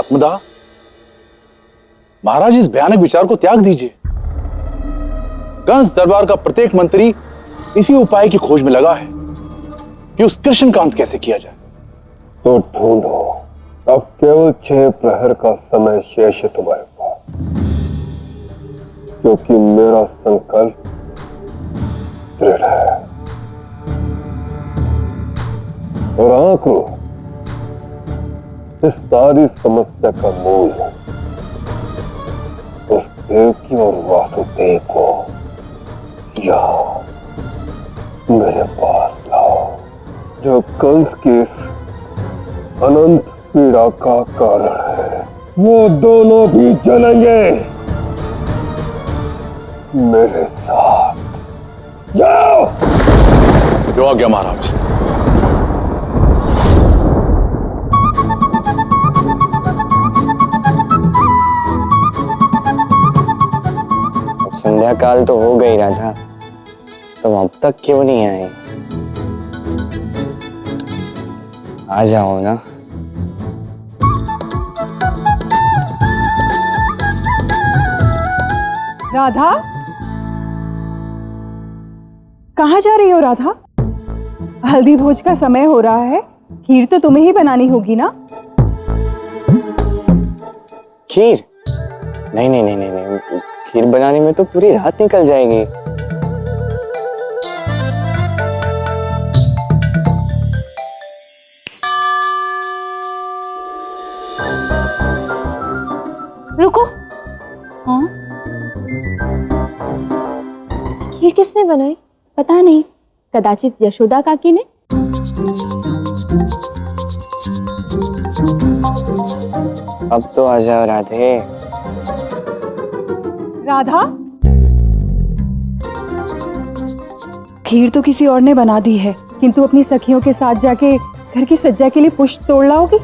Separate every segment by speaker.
Speaker 1: आत्मदाह। महाराज, इस भयानक विचार को त्याग दीजिए। कंस दरबार का प्रत्येक मंत्री इसी उपाय की खोज में लगा है कि उस कृष्णकांत कैसे किया जाए।
Speaker 2: तो ढूंढो। अब केवल 6 प्रहर का समय शेष है तुम्हारे पास, क्योंकि मेरा संकल्प दृढ़ है। और आंख लो, इस सारी समस्या का मूल उस देवकी और वासुदेव को यहाँ मेरे पास लाओ, जो कंस की इस अनंत पीड़ा का कारण है। वो दोनों भी चलेंगे मेरे साथ। जाओ।
Speaker 1: जो आज्ञा महाराज।
Speaker 3: अब संध्या काल तो हो गई राधा, तुम अब तक क्यों नहीं आए? आ जाओ ना।
Speaker 4: राधा, कहाँ जा रही हो राधा? हल्दी भोज का समय हो रहा है, खीर तो तुम्हें ही बनानी होगी ना?
Speaker 3: खीर? नहीं नहीं नहीं नहीं नहीं, खीर बनाने में तो पूरी रात निकल जाएगी।
Speaker 5: रुको। हाँ, खीर किसने बनाई? पता नहीं, कदाचित यशोदा काकी ने।
Speaker 3: अब तो आ जाओ राधे।
Speaker 4: राधा, खीर तो किसी और ने बना दी है, किंतु अपनी सखियों के साथ जाके घर की सज्जा के लिए पुष्प तोड़ लाओगी?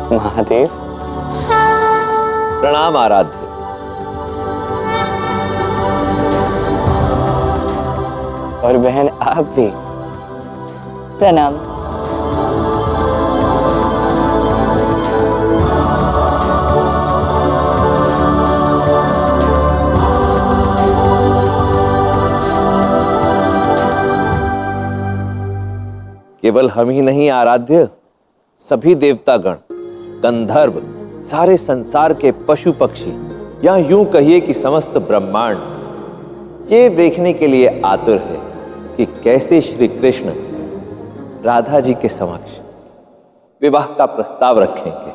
Speaker 3: महादेव।
Speaker 6: प्रणाम आराध्य।
Speaker 3: और बहन आप भी।
Speaker 4: प्रणाम।
Speaker 6: केवल हम ही नहीं आराध्य, सभी देवतागण, गंधर्व, सारे संसार के पशु पक्षी, या यूं कहिए कि समस्त ब्रह्मांड ये देखने के लिए आतुर है कि कैसे श्री कृष्ण राधा जी के समक्ष विवाह का प्रस्ताव रखेंगे।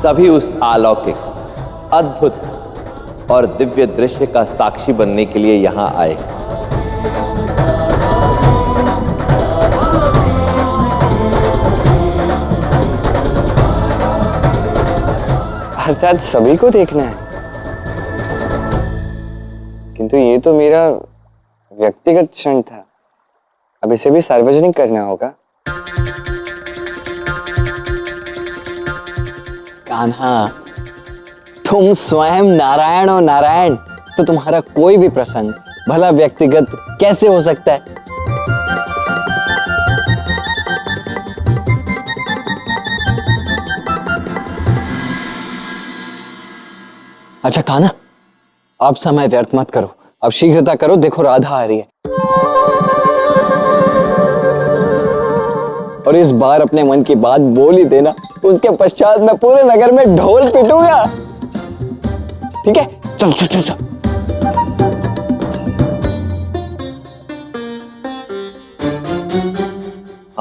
Speaker 6: सभी उस अलौकिक, अद्भुत और दिव्य दृश्य का साक्षी बनने के लिए यहां आए।
Speaker 3: अर्थात सभी को देखना है, किंतु ये तो मेरा व्यक्तिगत क्षण था, अब इसे भी सार्वजनिक करना होगा। कान्हा, तुम स्वयं नारायण हो नारायण, तो तुम्हारा कोई भी प्रसंग भला व्यक्तिगत कैसे हो सकता है? अच्छा कान्हा, आप समय व्यर्थ मत करो, अब शीघ्रता करो, देखो राधा आ रही है। और इस बार अपने मन की बात बोल ही देना, उसके पश्चात मैं पूरे नगर में ढोल पिटूंगा। ठीक है, चल चल चल चल।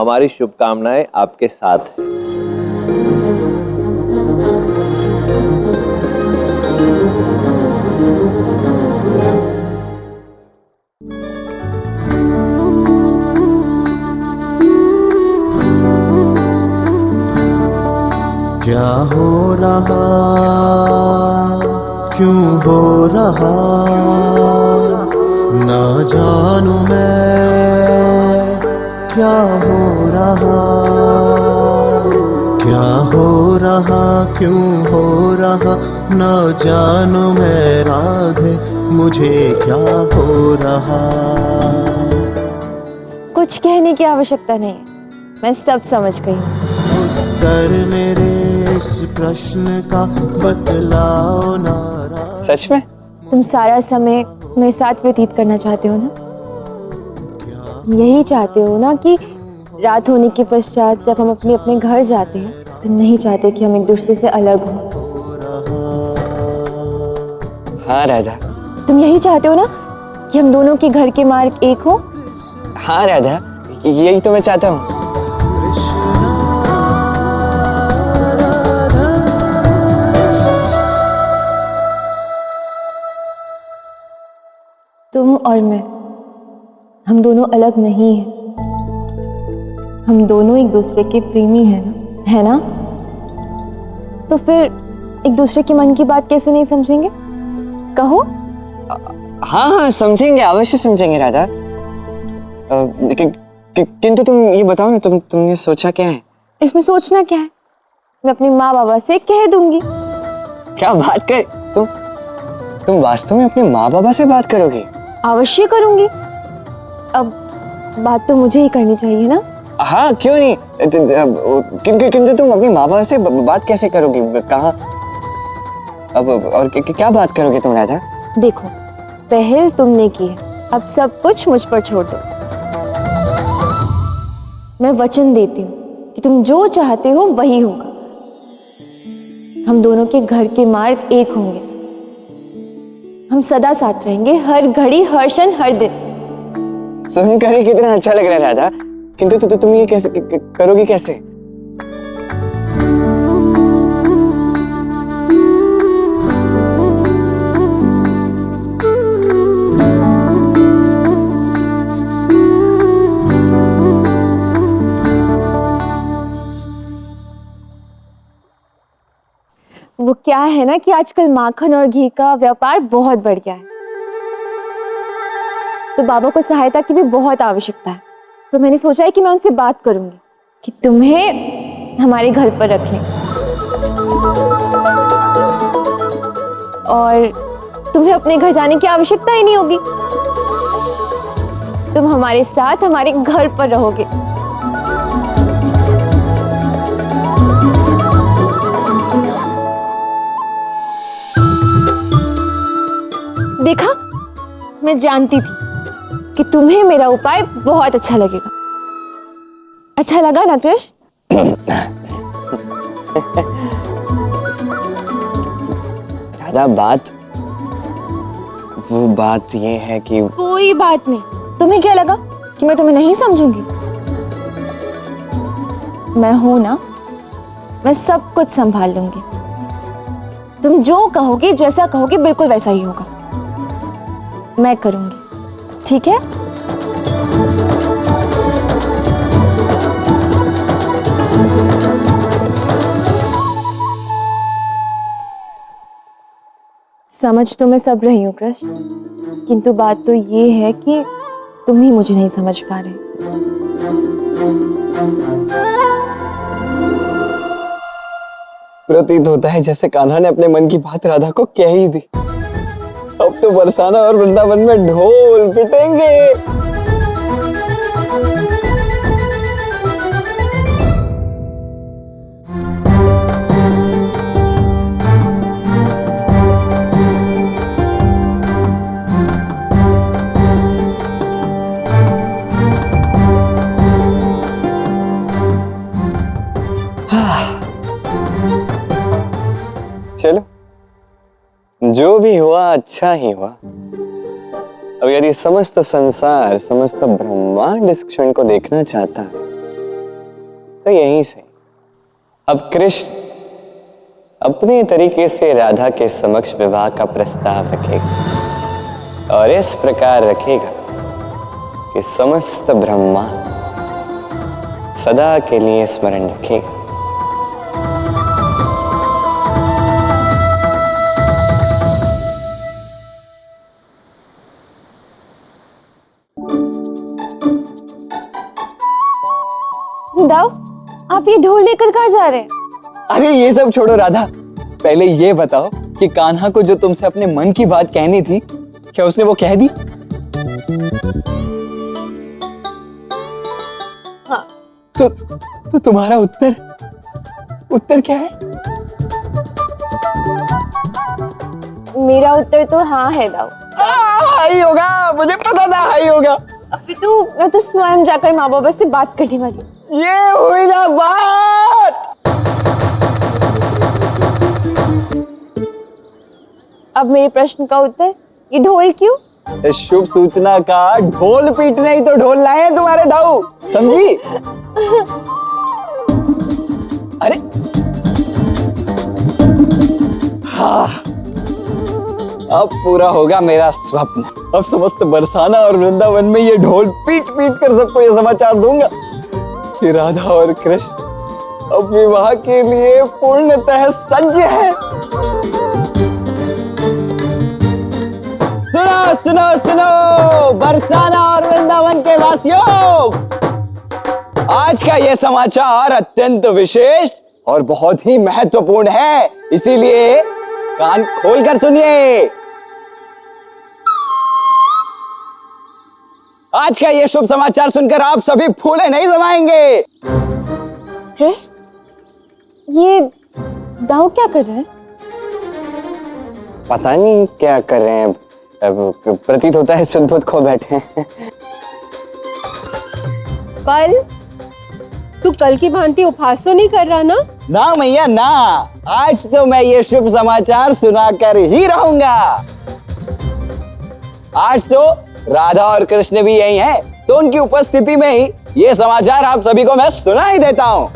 Speaker 6: हमारी शुभकामनाएं आपके साथ हैं।
Speaker 7: क्या हो रहा, क्यों हो रहा, ना जानू मैं क्या हो रहा, क्या हो रहा, क्यों हो रहा, ना जानू मैं राधे मुझे क्या हो रहा।
Speaker 5: कुछ कहने की आवश्यकता नहीं है, मैं सब समझ गई हूँ।
Speaker 7: उत्तर मेरे इस प्रश्न का बतलाओ ना राधे।
Speaker 3: सच में?
Speaker 5: तुम सारा समय मेरे साथ व्यतीत करना चाहते हो ना? यही चाहते हो ना कि रात होने के पश्चात जब हम अपने अपने घर जाते हैं, तुम नहीं चाहते कि हम एक दूसरे से अलग हों।
Speaker 3: हाँ राधा।
Speaker 5: तुम यही चाहते हो ना कि हम दोनों के घर के मार्ग एक हो।
Speaker 3: हाँ राधा, यही तो मैं चाहता हूँ।
Speaker 5: तुम और मैं, हम दोनों अलग नहीं हैं। हम दोनों एक दूसरे के प्रेमी हैं ना, है ना? तो फिर एक दूसरे के मन की बात कैसे नहीं समझेंगे? कहो।
Speaker 3: हाँ हाँ समझेंगे, अवश्य समझेंगे राधा। किंतु तुम ये बताओ ना, तुमने सोचा क्या है?
Speaker 5: इसमें सोचना क्या है? मैं अपने माँ बाबा से कह दूंगी।
Speaker 3: क्या बात कर, तुम वास्तव में अपने माँ बाबा से बात करोगे?
Speaker 5: अवश्य करूंगी। अब बात तो मुझे ही करनी चाहिए ना?
Speaker 3: हाँ क्यों नहीं, किंतु तुम अपनी माँ बाबा से बात कैसे करोगी? कहाँ अब और क्या बात करोगे तुम राधा?
Speaker 5: देखो, पहल तुमने की है, अब सब कुछ मुझ पर छोड़ दो। मैं वचन देती हूँ कि तुम जो चाहते हो वही होगा। हम दोनों के घर के मार्ग एक होंगे। हम सदा साथ रहेंगे, हर घड़ी, हर क्षण, हर दिन।
Speaker 3: सुनकर ही कितना अच्छा लग रहा है राधा, किंतु तुम ये कैसे करोगी कैसे?
Speaker 5: वो क्या है ना कि आजकल माखन और घी का व्यापार बहुत बढ़ गया है, तो बाबा को सहायता की भी बहुत आवश्यकता है। तो मैंने सोचा है कि मैं उनसे बात करूंगी कि तुम्हें हमारे घर पर रखें और तुम्हें अपने घर जाने की आवश्यकता ही नहीं होगी। तुम हमारे साथ हमारे घर पर रहोगे। देखा, मैं जानती थी कि तुम्हें मेरा उपाय बहुत अच्छा लगेगा। अच्छा लगा ना कृष्ण?
Speaker 3: राधा, वो बात ये है कि
Speaker 5: कोई बात नहीं। तुम्हें क्या लगा कि मैं तुम्हें नहीं समझूंगी? मैं हूं ना, मैं सब कुछ संभाल लूंगी। तुम जो कहोगे, जैसा कहोगे, बिल्कुल वैसा ही होगा। मैं करूंगी, ठीक है? समझ तो मैं सब रही हूँ कृष्ण, किंतु बात तो ये है कि तुम ही मुझे नहीं समझ पा रहे।
Speaker 3: प्रतीत होता है जैसे कान्हा ने अपने मन की बात राधा को कह ही दी। अब तो बरसाना और वृंदावन में ढोल पिटेंगे। चलो, जो भी हुआ अच्छा ही हुआ। अब यदि समस्त संसार, समस्त ब्रह्मांड इस क्षण को देखना चाहता है, तो यहीं से अब कृष्ण अपने तरीके से राधा के समक्ष विवाह का प्रस्ताव रखेगा और इस प्रकार रखेगा कि समस्त ब्रह्मा सदा के लिए स्मरण रखेगा।
Speaker 5: दाऊ, आप ये ढोल लेकर कहाँ जा रहे हैं?
Speaker 3: अरे ये सब छोड़ो राधा, पहले ये बताओ कि कान्हा को जो तुमसे अपने मन की बात कहनी थी, क्या उसने वो कह दी?
Speaker 5: हाँ।
Speaker 3: तो तुम्हारा उत्तर क्या है?
Speaker 5: मेरा उत्तर तो हाँ है दाऊ।
Speaker 3: हाई होगा, मुझे पता था हाई होगा।
Speaker 5: अभी तो मैं तो स्वयं जाकर माँ बाबा से बात करने वाली हूँ।
Speaker 3: ये हुई ना बात।
Speaker 5: अब मेरे प्रश्न का उत्तर, ये ढोल क्यों?
Speaker 3: इस शुभ सूचना का ढोल पीटने ही तो ढोल लाए हैं तुम्हारे दाऊ, समझी? अरे हाँ, अब पूरा होगा मेरा स्वप्न। अब समस्त बरसाना और वृंदावन में ये ढोल पीट पीट कर सबको ये समाचार दूंगा कि राधा और कृष्ण अब विवाह के लिए पूर्णतः सज्ज है। सुनो सुनो सुनो बरसाना और वृंदावन के वासियों, आज का यह समाचार अत्यंत विशेष और बहुत ही महत्वपूर्ण है, इसीलिए कान खोलकर सुनिए। आज का यह शुभ समाचार सुनकर आप सभी फूले नहीं समाएंगे।
Speaker 5: कृष्ण, ये दाऊ क्या कर रहे हैं?
Speaker 3: पता नहीं क्या कर रहे हैं, अब प्रतीत होता है सुध बुध खो बैठे हैं।
Speaker 8: कल तू कल की भांति उपहास तो नहीं कर रहा ना?
Speaker 3: ना मैया ना, आज तो मैं ये शुभ समाचार सुनाकर ही रहूंगा। आज तो राधा और कृष्ण भी यही हैं, तो उनकी उपस्थिति में ही ये समाचार आप सभी को मैं सुना ही देता हूं।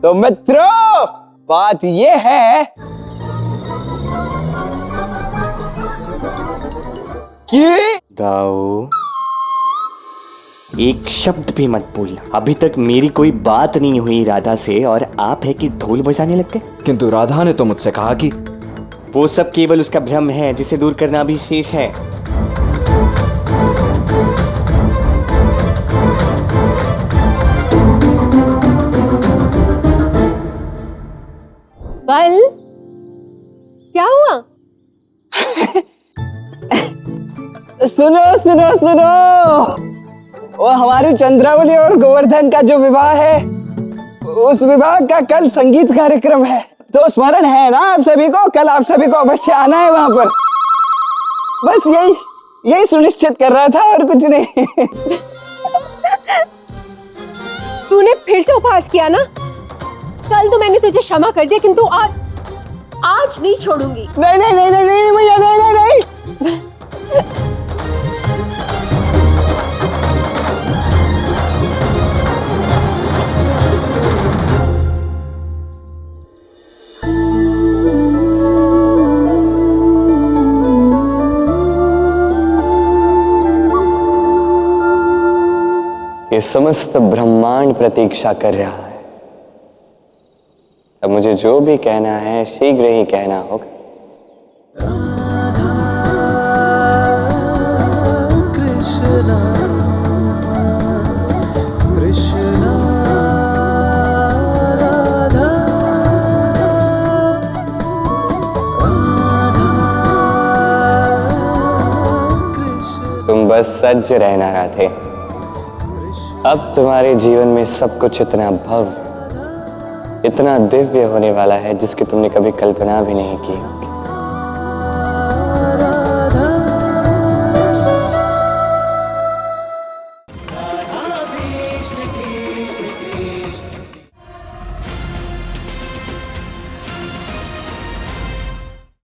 Speaker 3: तो मित्रों, बात ये है कि
Speaker 9: दाऊ, एक शब्द भी मत बोलना। अभी तक मेरी कोई बात नहीं हुई राधा से और आप है कि ढोल बजाने लग गए।
Speaker 10: किंतु राधा ने तो मुझसे कहा कि
Speaker 9: वो सब केवल उसका भ्रम है जिसे दूर करना भी शेष है।
Speaker 8: कल क्या हुआ?
Speaker 3: सुनो सुनो सुनो, वो हमारी चंद्रावली और गोवर्धन का जो विवाह है, उस विवाह का कल संगीत कार्यक्रम है, तो स्मरण है ना आप सभी को? कल आप सभी को अवश्य आना है वहां पर। बस यही सुनिश्चित कर रहा था और कुछ नहीं।
Speaker 8: तूने फिर से उपहास किया ना? कल तो मैंने तुझे क्षमा कर दिया, किंतु आज नहीं छोड़ूंगी।
Speaker 3: नहीं नहीं नहीं नहीं नहीं भैया, नहीं नहीं नहीं। ये समस्त ब्रह्मांड प्रतीक्षा कर रहा है। अब मुझे जो भी कहना है शीघ्र ही कहना होगा।
Speaker 7: कृष्णा कृष्णा राधा कृष्ण।
Speaker 3: तुम बस सज्ज रहना राधे। अब तुम्हारे जीवन में सब कुछ इतना भव्य, इतना दिव्य होने वाला है जिसकी तुमने कभी कल्पना भी नहीं की।